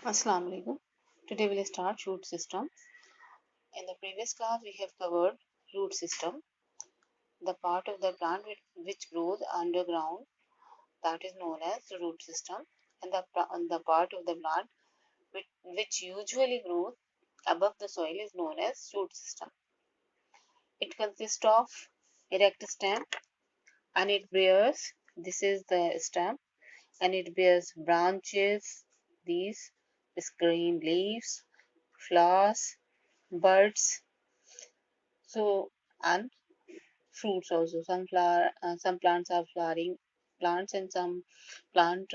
Assalamu alaikum. Today we'll start root system. In the previous class we have covered root system, the part of the plant which grows underground, that is known as the root system, and the part of the plant which usually grows above the soil is known as root system. It consists of erect stem and it bears, this is the stem, and it bears branches, these green leaves, flowers, buds, so and fruits also. Some plants are flowering plants, and some plant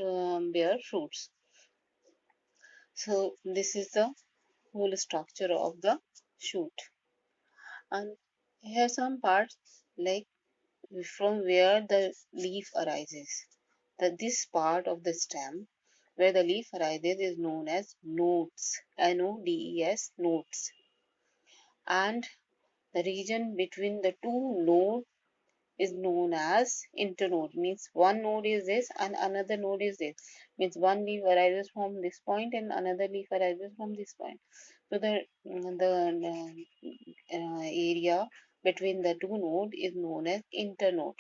bear fruits. So this is the whole structure of the shoot. And here some parts like from where the leaf arises. This part of the stem where the leaf arises is known as nodes. Nodes, nodes. And the region between the two nodes is known as internode. Means one node is this and another node is this. Means one leaf arises from this point and another leaf arises from this point. So the area between the two nodes is known as internode.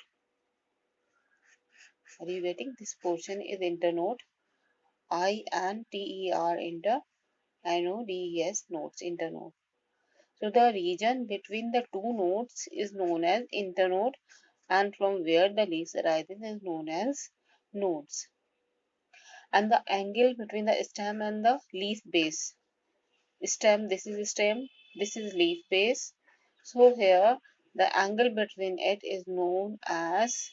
Are you getting? This portion is internode. inter nodes, nodes, internode. So the region between the two nodes is known as internode, and from where the leaves arises is known as nodes. And the angle between the stem and the leaf base. Stem, this is stem, this is leaf base. So here the angle between it is known as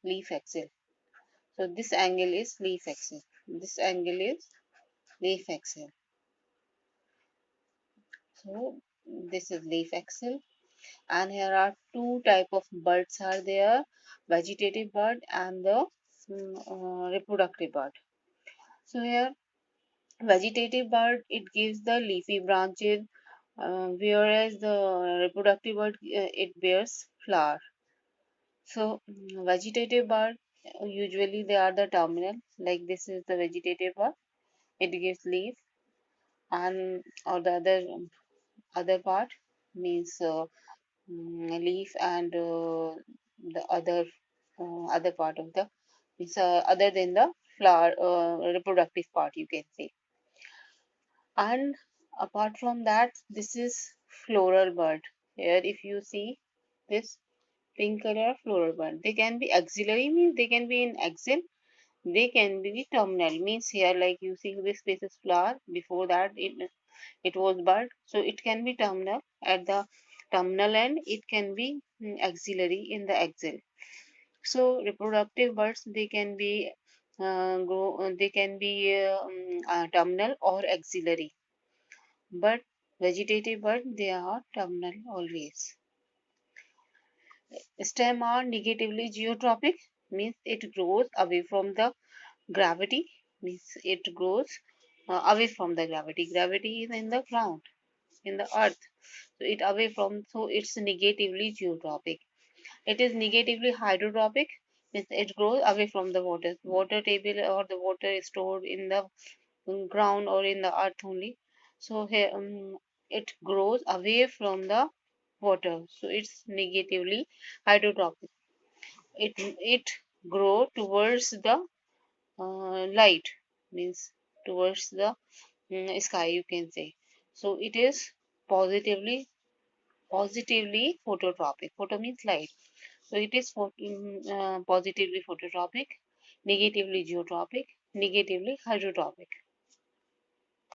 leaf axis. So this angle is leaf axis. This angle is leaf axis. So this is leaf axis. And here are two type of buds are there, vegetative bud and the reproductive bud. So here vegetative bud, it gives the leafy branches, whereas the reproductive bud, it bears flower. So vegetative bud, usually they are the terminal, like this is the vegetative bud, it gives leaf, and or the other part means leaf and the other part of the it's other than the flower reproductive part, you can say. And apart from that, this is floral bud. Here if you see this pink color floral bud, they can be axillary, means they can be in axil, they can be terminal, means here like you see this is flower, before that it was bud, so it can be terminal. At the terminal end it can be axillary in the axil. So reproductive buds, they can be terminal or axillary, but vegetative bud, they are terminal always. Stem are negatively geotropic, means it grows away from the gravity, means it grows away from the gravity. Gravity is in the ground, in the earth, so it away from, so it's negatively geotropic. It is negatively hydrotropic, means it grows away from the water table, or the water is stored in the ground or in the earth only. So here it grows away from the water, so it's negatively hydrotropic. It grow towards the light, means towards the sky, you can say. So it is positively phototropic. Photo means light. So it is positively phototropic, negatively geotropic, negatively hydrotropic.